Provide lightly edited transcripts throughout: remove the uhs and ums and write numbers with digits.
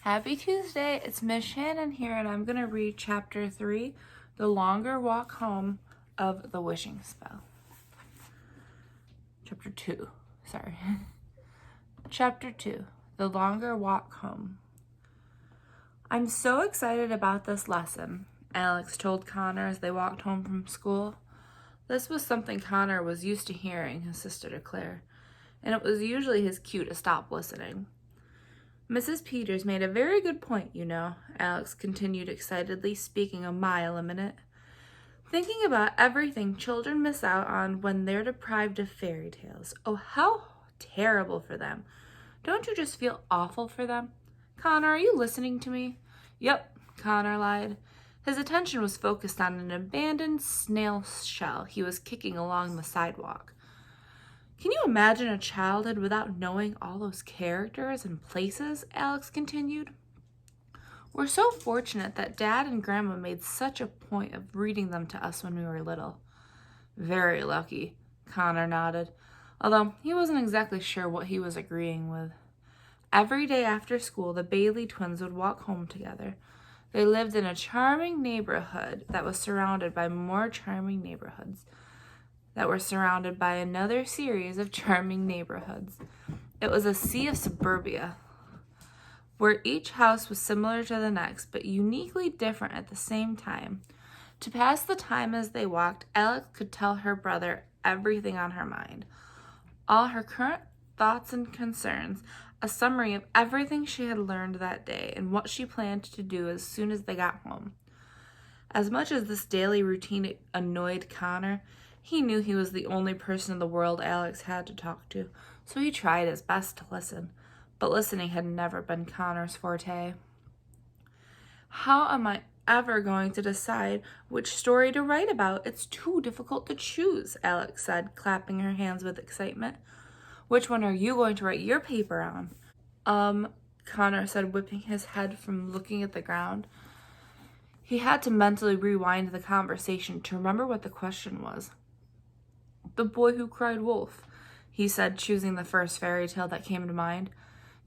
Happy Tuesday, it's Miss Shannon here, and I'm going to read Chapter 3, The Longer Walk Home of the Wishing Spell. Chapter 2, sorry. Chapter 2, The Longer Walk Home. I'm so excited about this lesson, Alex told Connor as they walked home from school. This was something Connor was used to hearing his sister declare, and it was usually his cue to stop listening. Mrs. Peters made a very good point, you know, Alex continued excitedly, speaking a mile a minute. Thinking about everything children miss out on when they're deprived of fairy tales. Oh, how terrible for them. Don't you just feel awful for them? Connor, are you listening to me? Yep, Connor lied. His attention was focused on an abandoned snail shell he was kicking along the sidewalk. Can you imagine a childhood without knowing all those characters and places? Alex continued. We're so fortunate that Dad and Grandma made such a point of reading them to us when we were little. Very lucky, Connor nodded, although he wasn't exactly sure what he was agreeing with. Every day after school, the Bailey twins would walk home together. They lived in a charming neighborhood that was surrounded by more charming neighborhoods that were surrounded by another series of charming neighborhoods. It was a sea of suburbia, where each house was similar to the next, but uniquely different at the same time. To pass the time as they walked, Alex could tell her brother everything on her mind, all her current thoughts and concerns, a summary of everything she had learned that day, and what she planned to do as soon as they got home. As much as this daily routine annoyed Connor, he knew he was the only person in the world Alex had to talk to, so he tried his best to listen. But listening had never been Connor's forte. How am I ever going to decide which story to write about? It's too difficult to choose, Alex said, clapping her hands with excitement. Which one are you going to write your paper on? Connor said, whipping his head from looking at the ground. He had to mentally rewind the conversation to remember what the question was. The Boy Who Cried Wolf, he said, choosing the first fairy tale that came to mind.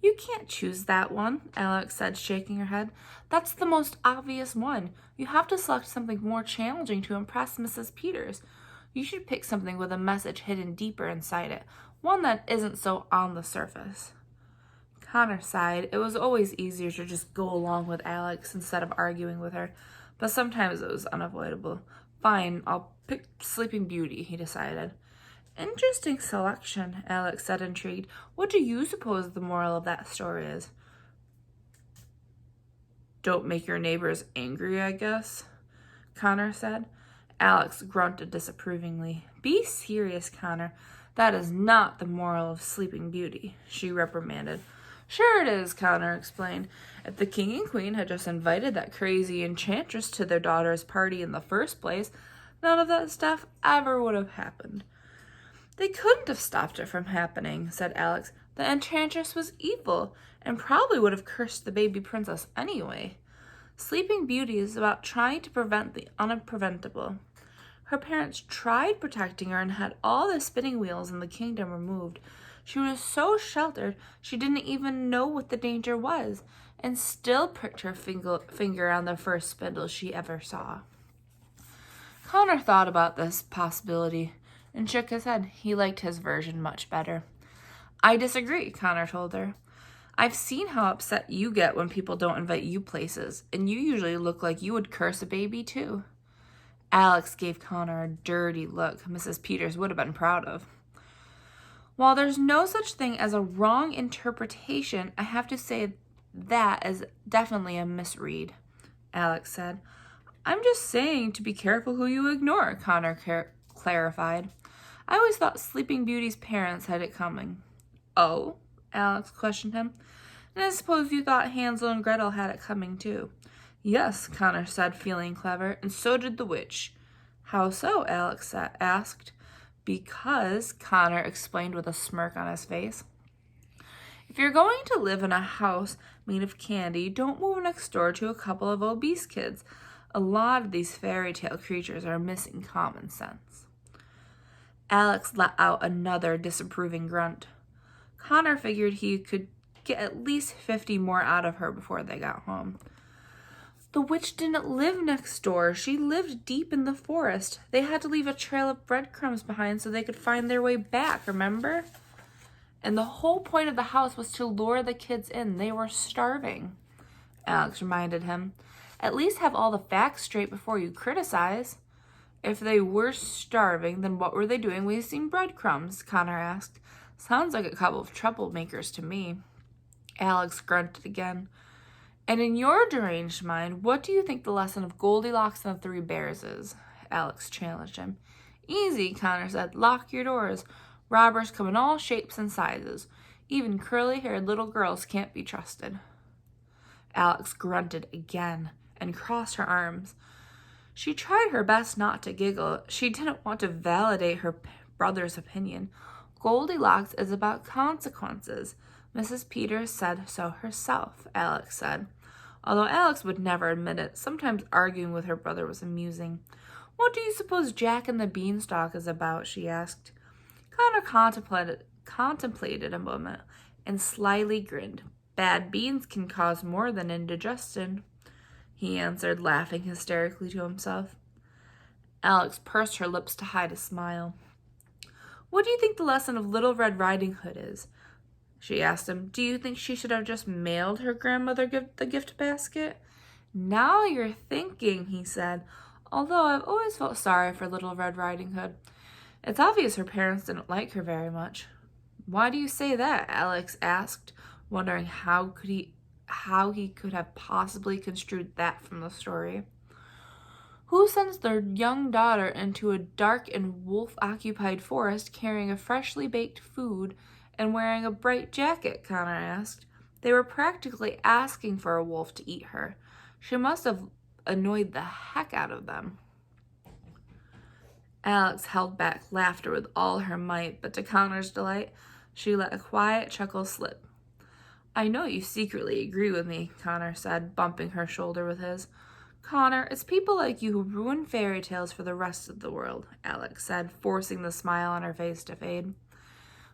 You can't choose that one, Alex said, shaking her head. That's the most obvious one. You have to select something more challenging to impress Mrs. Peters. You should pick something with a message hidden deeper inside it, one that isn't so on the surface. Connor sighed. It was always easier to just go along with Alex instead of arguing with her, but sometimes it was unavoidable. Fine, I'll pick Sleeping Beauty, he decided. Interesting selection, Alex said, intrigued. What do you suppose the moral of that story is? Don't make your neighbors angry, I guess, Connor said. Alex grunted disapprovingly. Be serious, Connor. That is not the moral of Sleeping Beauty, she reprimanded. Sure it is, Connor explained. If the king and queen had just invited that crazy enchantress to their daughter's party in the first place, none of that stuff ever would have happened. They couldn't have stopped it from happening, said Alex. The enchantress was evil and probably would have cursed the baby princess anyway. Sleeping Beauty is about trying to prevent the unpreventable. Her parents tried protecting her and had all the spinning wheels in the kingdom removed. She was so sheltered she didn't even know what the danger was, and still pricked her finger on the first spindle she ever saw. Connor thought about this possibility and shook his head. He liked his version much better. I disagree, Connor told her. I've seen how upset you get when people don't invite you places, and you usually look like you would curse a baby too. Alex gave Connor a dirty look Mrs. Peters would have been proud of. While there's no such thing as a wrong interpretation, I have to say that is definitely a misread, Alex said. I'm just saying to be careful who you ignore, Connor clarified. I always thought Sleeping Beauty's parents had it coming. Oh? Alex questioned him. And I suppose you thought Hansel and Gretel had it coming too. Yes, Connor said, feeling clever, and so did the witch. How so? Alex asked. Because, Connor explained with a smirk on his face, if you're going to live in a house made of candy, don't move next door to a couple of obese kids. A lot of these fairy tale creatures are missing common sense. Alex let out another disapproving grunt. Connor figured he could get at least 50 more out of her before they got home. The witch didn't live next door. She lived deep in the forest. They had to leave a trail of breadcrumbs behind so they could find their way back, remember? And the whole point of the house was to lure the kids in. They were starving, Alex reminded him. At least have all the facts straight before you criticize. If they were starving, then what were they doing wasting breadcrumbs? Connor asked. Sounds like a couple of troublemakers to me. Alex grunted again. And in your deranged mind, what do you think the lesson of Goldilocks and the Three Bears is? Alex challenged him. Easy, Connor said. Lock your doors. Robbers come in all shapes and sizes. Even curly-haired little girls can't be trusted. Alex grunted again and crossed her arms. She tried her best not to giggle. She didn't want to validate her brother's opinion. Goldilocks is about consequences. Mrs. Peters said so herself, Alex said. Although Alex would never admit it, sometimes arguing with her brother was amusing. What do you suppose Jack and the Beanstalk is about? She asked. Connor contemplated a moment and slyly grinned. Bad beans can cause more than indigestion, he answered, laughing hysterically to himself. Alex pursed her lips to hide a smile. What do you think the lesson of Little Red Riding Hood is? She asked him. Do you think she should have just mailed her grandmother the gift basket? Now you're thinking, he said, although I've always felt sorry for Little Red Riding Hood. It's obvious her parents didn't like her very much. Why do you say that? Alex asked, wondering how he could have possibly construed that from the story. Who sends their young daughter into a dark and wolf-occupied forest carrying a freshly baked food and wearing a bright jacket? Connor asked. They were practically asking for a wolf to eat her. She must have annoyed the heck out of them. Alex held back laughter with all her might, but to Connor's delight, she let a quiet chuckle slip. I know you secretly agree with me, Connor said, bumping her shoulder with his. Connor, it's people like you who ruin fairy tales for the rest of the world, Alex said, forcing the smile on her face to fade.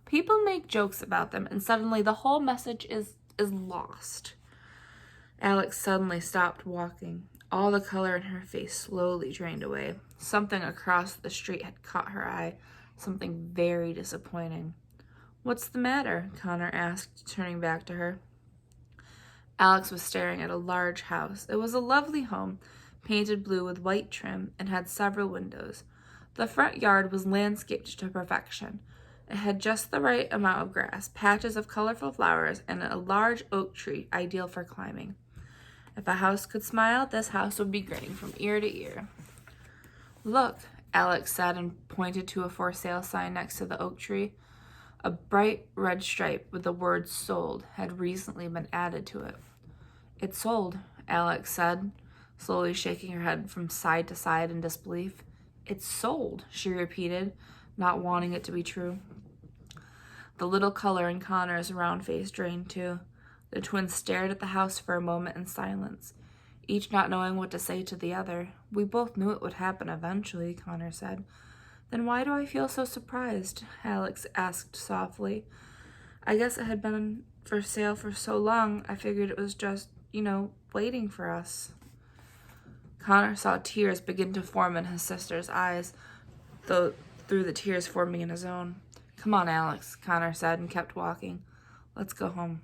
People make jokes about them, and suddenly the whole message is lost. Alex suddenly stopped walking. All the color in her face slowly drained away. Something across the street had caught her eye, something very disappointing. What's the matter? Connor asked, turning back to her. Alex was staring at a large house. It was a lovely home, painted blue with white trim, and had several windows. The front yard was landscaped to perfection. It had just the right amount of grass, patches of colorful flowers, and a large oak tree, ideal for climbing. If a house could smile, this house would be grinning from ear to ear. Look, Alex said and pointed to a for sale sign next to the oak tree. A bright red stripe with the word sold had recently been added to it. It's sold, Alex said, slowly shaking her head from side to side in disbelief. It's sold, she repeated, not wanting it to be true. The little color in Connor's round face drained too. The twins stared at the house for a moment in silence, each not knowing what to say to the other. We both knew it would happen eventually, Connor said. Then why do I feel so surprised? Alex asked softly. I guess it had been for sale for so long, I figured it was just, waiting for us. Connor saw tears begin to form in his sister's eyes, though through the tears forming in his own. Come on, Alex, Connor said and kept walking. Let's go home.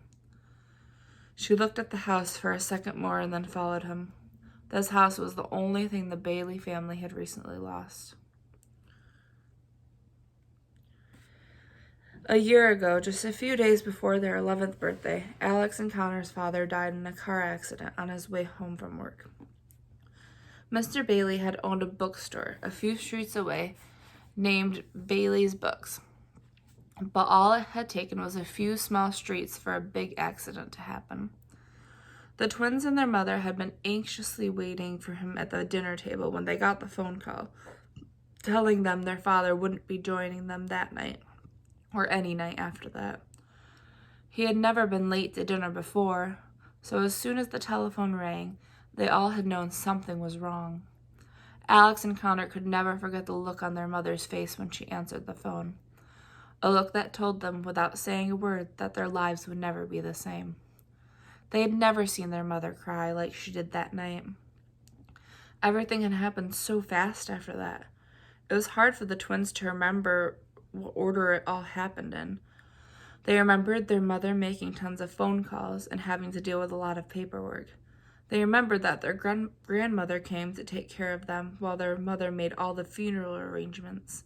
She looked at the house for a second more and then followed him. This house was the only thing the Bailey family had recently lost. A year ago, just a few days before their 11th birthday, Alex and Connor's father died in a car accident on his way home from work. Mr. Bailey had owned a bookstore a few streets away named Bailey's Books, but all it had taken was a few small streets for a big accident to happen. The twins and their mother had been anxiously waiting for him at the dinner table when they got the phone call, telling them their father wouldn't be joining them that night, or any night after that. He had never been late to dinner before, so as soon as the telephone rang, they all had known something was wrong. Alex and Connor could never forget the look on their mother's face when she answered the phone. a look that told them without saying a word that their lives would never be the same. They had never seen their mother cry like she did that night. Everything had happened so fast after that. It was hard for the twins to remember what order it all happened in. They remembered their mother making tons of phone calls and having to deal with a lot of paperwork. They remembered that their grandmother came to take care of them while their mother made all the funeral arrangements.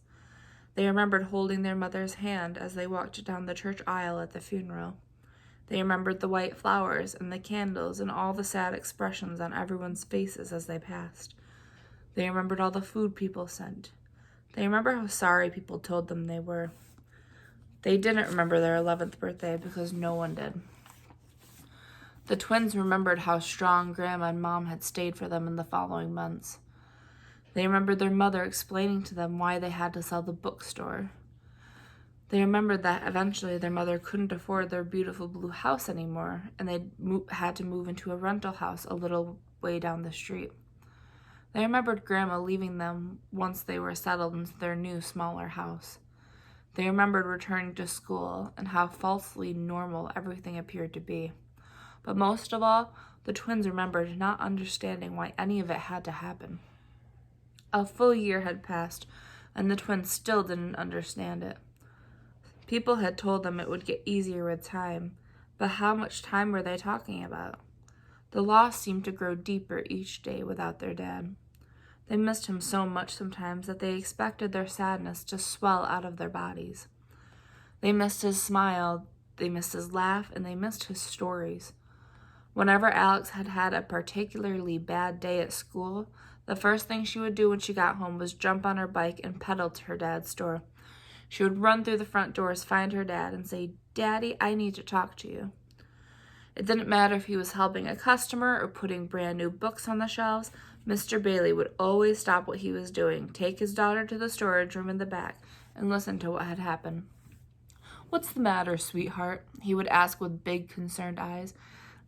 They remembered holding their mother's hand as they walked down the church aisle at the funeral. They remembered the white flowers and the candles and all the sad expressions on everyone's faces as they passed. They remembered all the food people sent. They remember how sorry people told them they were. They didn't remember their 11th birthday because no one did. The twins remembered how strong Grandma and Mom had stayed for them in the following months. They remembered their mother explaining to them why they had to sell the bookstore. They remembered that eventually their mother couldn't afford their beautiful blue house anymore, and they had to move into a rental house a little way down the street. They remembered Grandma leaving them once they were settled into their new, smaller house. They remembered returning to school and how falsely normal everything appeared to be. But most of all, the twins remembered not understanding why any of it had to happen. A full year had passed, and the twins still didn't understand it. People had told them it would get easier with time, but how much time were they talking about? The loss seemed to grow deeper each day without their dad. They missed him so much sometimes that they expected their sadness to swell out of their bodies. They missed his smile, they missed his laugh, and they missed his stories. Whenever Alex had had a particularly bad day at school, the first thing she would do when she got home was jump on her bike and pedal to her dad's store. She would run through the front doors, find her dad, and say, "Daddy, I need to talk to you." It didn't matter if he was helping a customer or putting brand new books on the shelves. Mr. Bailey would always stop what he was doing, take his daughter to the storage room in the back, and listen to what had happened. "What's the matter, sweetheart?" he would ask with big, concerned eyes.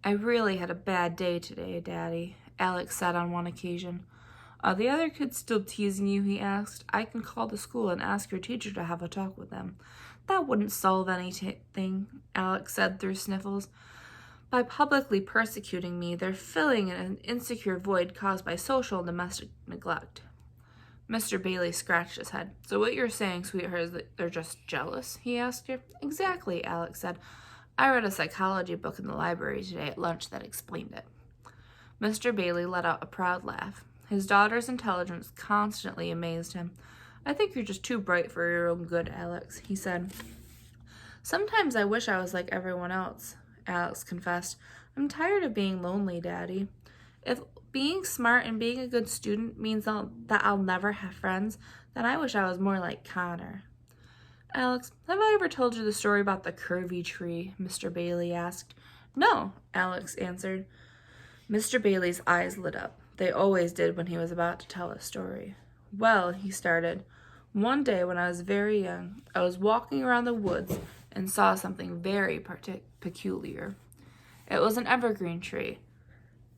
"I really had a bad day today, Daddy," Alex said on one occasion. "Are the other kids still teasing you?" he asked. "I can call the school and ask your teacher to have a talk with them." "That wouldn't solve anything," Alex said through sniffles. "By publicly persecuting me, they're filling an insecure void caused by social and domestic neglect." Mr. Bailey scratched his head. "So what you're saying, sweetheart, is that they're just jealous?" he asked her. "Exactly," Alex said. "I read a psychology book in the library today at lunch that explained it." Mr. Bailey let out a proud laugh. His daughter's intelligence constantly amazed him. "I think you're just too bright for your own good, Alex," he said. "Sometimes I wish I was like everyone else," Alex confessed. "I'm tired of being lonely, Daddy. If being smart and being a good student means that I'll never have friends, then I wish I was more like Connor." "Alex, have I ever told you the story about the curvy tree?" Mr. Bailey asked. "No," Alex answered. Mr. Bailey's eyes lit up. They always did when he was about to tell a story. "Well," he started, "one day when I was very young, I was walking around the woods and saw something very peculiar. It was an evergreen tree,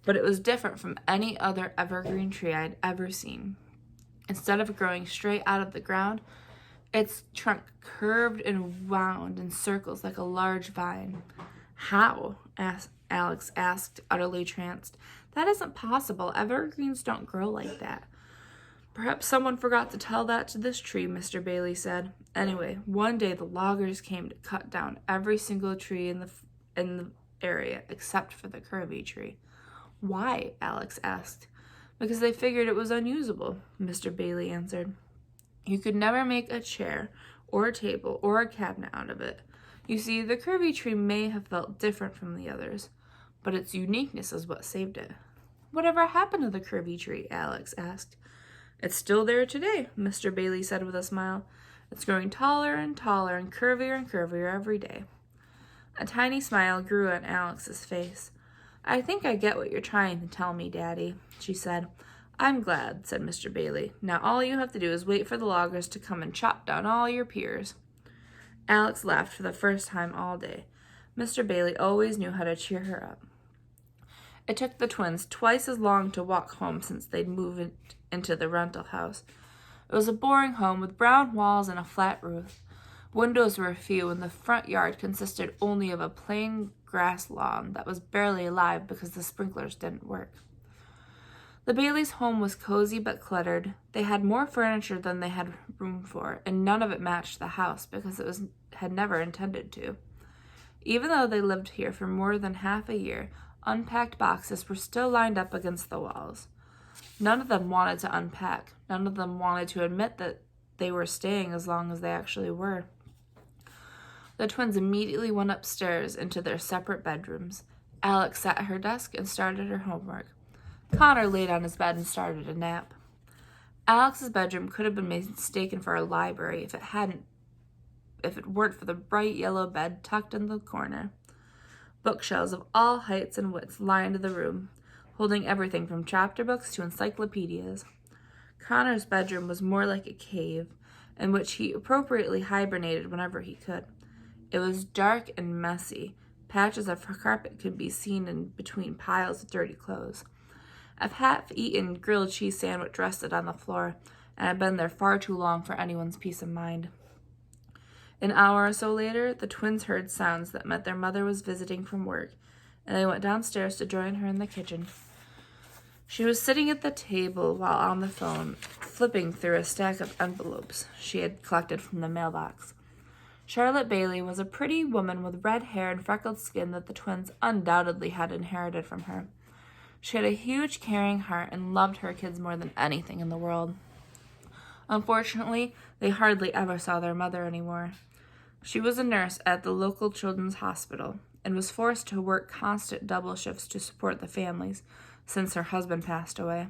but it was different from any other evergreen tree I'd ever seen. Instead of growing straight out of the ground, its trunk curved and wound in circles like a large vine." "How?" Alex asked, utterly tranced. "That isn't possible. Evergreens don't grow like that." "Perhaps someone forgot to tell that to this tree," Mr. Bailey said. "Anyway, one day the loggers came to cut down every single tree in the area except for the curvy tree." "Why?" Alex asked. "Because they figured it was unusable," Mr. Bailey answered. "You could never make a chair or a table or a cabinet out of it. You see, the curvy tree may have felt different from the others, but its uniqueness is what saved it." "Whatever happened to the curvy tree?" Alex asked. "It's still there today," Mr. Bailey said with a smile. "It's growing taller and taller and curvier every day." A tiny smile grew on Alex's face. "I think I get what you're trying to tell me, Daddy," she said. "I'm glad," said Mr. Bailey. "Now all you have to do is wait for the loggers to come and chop down all your peers." Alex laughed for the first time all day. Mr. Bailey always knew how to cheer her up. It took the twins twice as long to walk home since they'd moved into the rental house. It was a boring home with brown walls and a flat roof. Windows were few, and the front yard consisted only of a plain grass lawn that was barely alive because the sprinklers didn't work. The Baileys' home was cozy but cluttered. They had more furniture than they had room for, and none of it matched the house because it had never intended to. Even though they lived here for more than half a year, unpacked boxes were still lined up against the walls. None of them wanted to unpack. None of them wanted to admit that they were staying as long as they actually were. The twins immediately went upstairs into their separate bedrooms. Alex sat at her desk and started her homework. Connor laid on his bed and started a nap. Alex's bedroom could have been mistaken for a library if it weren't for the bright yellow bed tucked in the corner. Bookshelves of all heights and widths lined the room, holding everything from chapter books to encyclopedias. Connor's bedroom was more like a cave, in which he appropriately hibernated whenever he could. It was dark and messy. Patches of carpet could be seen in between piles of dirty clothes. A half-eaten grilled cheese sandwich rested on the floor, and had been there far too long for anyone's peace of mind. An hour or so later, the twins heard sounds that meant their mother was visiting from work, and they went downstairs to join her in the kitchen. She was sitting at the table while on the phone, flipping through a stack of envelopes she had collected from the mailbox. Charlotte Bailey was a pretty woman with red hair and freckled skin that the twins undoubtedly had inherited from her. She had a huge, caring heart and loved her kids more than anything in the world. Unfortunately, they hardly ever saw their mother anymore. She was a nurse at the local children's hospital and was forced to work constant double shifts to support the families since her husband passed away.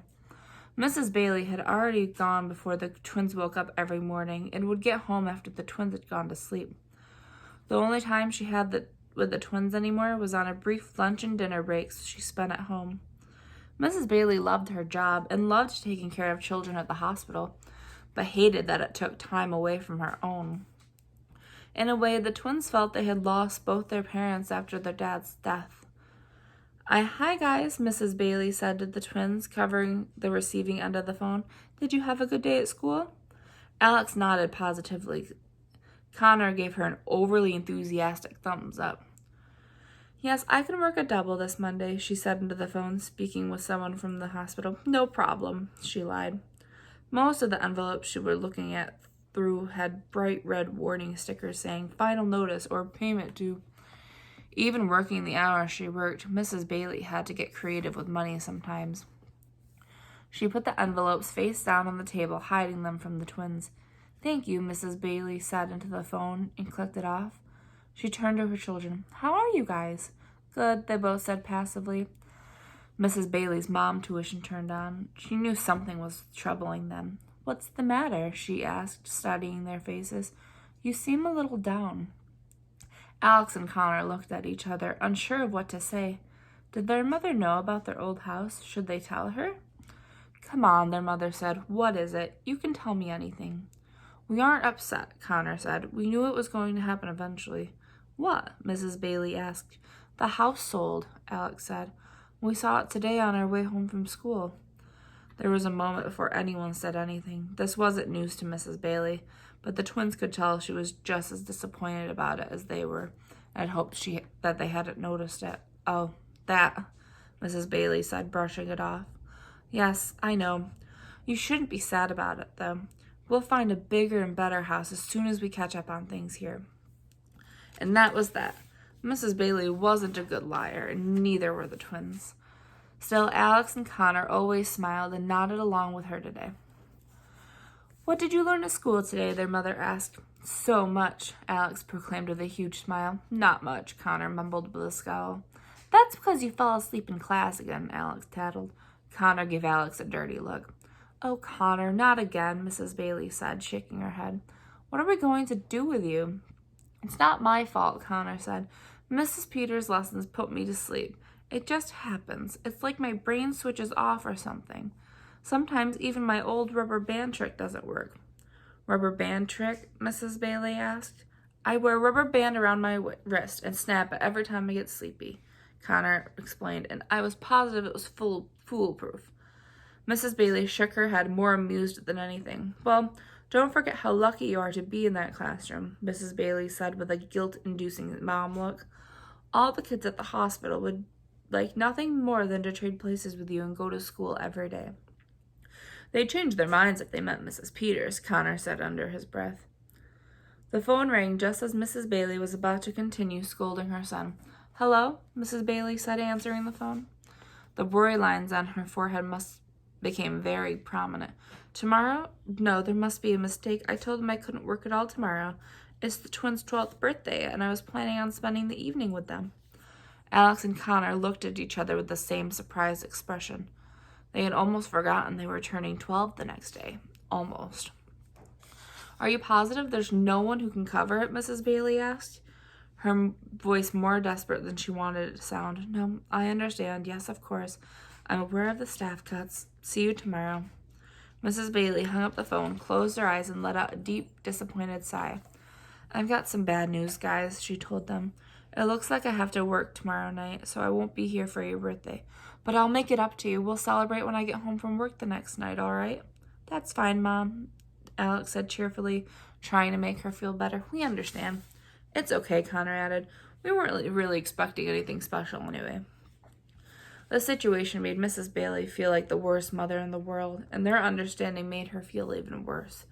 Mrs. Bailey had already gone before the twins woke up every morning and would get home after the twins had gone to sleep. The only time she had with the twins anymore was on a brief lunch and dinner breaks she spent at home. Mrs. Bailey loved her job and loved taking care of children at the hospital, but hated that it took time away from her own. In a way, the twins felt they had lost both their parents after their dad's death. Hi guys, Mrs. Bailey said to the twins, covering the receiving end of the phone. Did you have a good day at school? Alex nodded positively. Connor gave her an overly enthusiastic thumbs up. Yes, I can work a double this Monday, she said into the phone, speaking with someone from the hospital. No problem, she lied. Most of the envelopes she was looking at through had bright red warning stickers saying final notice or payment due. Even working the hours she worked, Mrs. Bailey had to get creative with money sometimes. She put the envelopes face down on the table, hiding them from the twins. Thank you, Mrs. Bailey said into the phone and clicked it off. She turned to her children. How are you guys? Good, they both said passively. Mrs. Bailey's mom tuition turned on. She knew something was troubling them. What's the matter? She asked, studying their faces. You seem a little down. Alex and Connor looked at each other, unsure of what to say. Did their mother know about their old house? Should they tell her? Come on, their mother said. What is it? You can tell me anything. We aren't upset, Connor said. We knew it was going to happen eventually. What? Mrs. Bailey asked. The house sold, Alex said. We saw it today on our way home from school. There was a moment before anyone said anything. This wasn't news to Mrs. Bailey, but the twins could tell she was just as disappointed about it as they were, and hoped that they hadn't noticed it. Oh, that, Mrs. Bailey said, brushing it off. Yes, I know. You shouldn't be sad about it, though. We'll find a bigger and better house as soon as we catch up on things here. And that was that. Mrs. Bailey wasn't a good liar, and neither were the twins. Still, Alex and Connor always smiled and nodded along with her today. What did you learn at school today? Their mother asked. So much, Alex proclaimed with a huge smile. Not much, Connor mumbled with a scowl. That's because you fell asleep in class again, Alex tattled. Connor gave Alex a dirty look. Oh, Connor, not again, Mrs. Bailey said, shaking her head. What are we going to do with you? It's not my fault, Connor said. Mrs. Peters' lessons put me to sleep. It just happens. It's like my brain switches off or something. Sometimes even my old rubber band trick doesn't work. Rubber band trick? Mrs. Bailey asked. I wear a rubber band around my wrist and snap it every time I get sleepy, Connor explained, and I was positive it was foolproof. Mrs. Bailey shook her head, more amused than anything. Well, Don't forget how lucky you are to be in that classroom, Mrs. Bailey said with a guilt-inducing mom look. All the kids at the hospital would like nothing more than to trade places with you and go to school every day. They'd change their minds if they met Mrs. Peters, Connor said under his breath. The phone rang just as Mrs. Bailey was about to continue scolding her son. Hello, Mrs. Bailey said, answering the phone. The worry lines on her forehead became very prominent. Tomorrow? No, there must be a mistake. I told them I couldn't work at all tomorrow. It's the twins' 12th birthday, and I was planning on spending the evening with them. Alex and Connor looked at each other with the same surprised expression. They had almost forgotten they were turning 12 the next day. Almost. Are you positive there's no one who can cover it? Mrs. Bailey asked, her voice more desperate than she wanted it to sound. No, I understand. Yes, of course. I'm aware of the staff cuts. See you tomorrow. Mrs. Bailey hung up the phone, closed her eyes, and let out a deep, disappointed sigh. I've got some bad news, guys, she told them. It looks like I have to work tomorrow night, so I won't be here for your birthday. But I'll make it up to you. We'll celebrate when I get home from work the next night, all right? That's fine, Mom, Alex said cheerfully, trying to make her feel better. We understand. It's okay, Connor added. We weren't really expecting anything special anyway. The situation made Mrs. Bailey feel like the worst mother in the world, and their understanding made her feel even worse.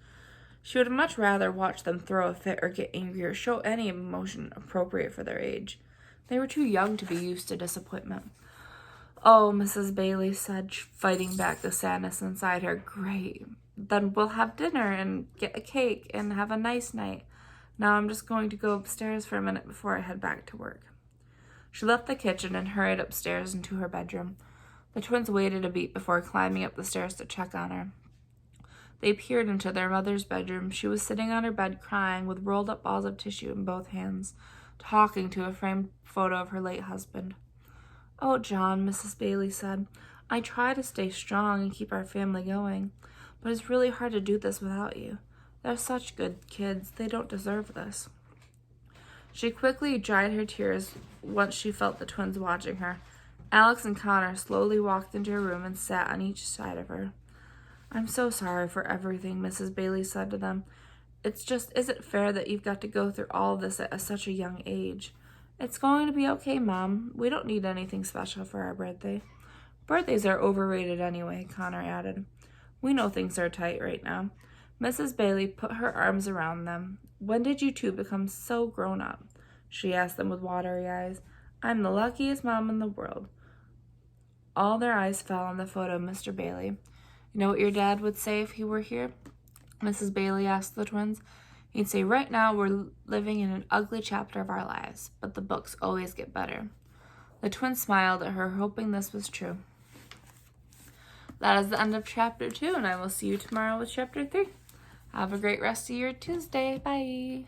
She would much rather watch them throw a fit or get angry or show any emotion appropriate for their age. They were too young to be used to disappointment. Oh, Mrs. Bailey said, fighting back the sadness inside her. Great. Then we'll have dinner and get a cake and have a nice night. Now I'm just going to go upstairs for a minute before I head back to work. She left the kitchen and hurried upstairs into her bedroom. The twins waited a beat before climbing up the stairs to check on her. They peered into their mother's bedroom. She was sitting on her bed crying with rolled up balls of tissue in both hands, talking to a framed photo of her late husband. Oh, John, Mrs. Bailey said, I try to stay strong and keep our family going, but it's really hard to do this without you. They're such good kids. They don't deserve this. She quickly dried her tears once she felt the twins watching her. Alex and Connor slowly walked into her room and sat on each side of her. I'm so sorry for everything, Mrs. Bailey said to them. It's just isn't fair that you've got to go through all of this at such a young age. It's going to be okay, Mom. We don't need anything special for our birthday. Birthdays are overrated anyway, Connor added. We know things are tight right now. Mrs. Bailey put her arms around them. When did you two become so grown up? She asked them with watery eyes. I'm the luckiest mom in the world. All their eyes fell on the photo of Mr. Bailey. You know what your dad would say if he were here? Mrs. Bailey asked the twins. He'd say, right now we're living in an ugly chapter of our lives, but the books always get better. The twins smiled at her, hoping this was true. That is the end of chapter 2, and I will see you tomorrow with chapter 3. Have a great rest of your Tuesday. Bye.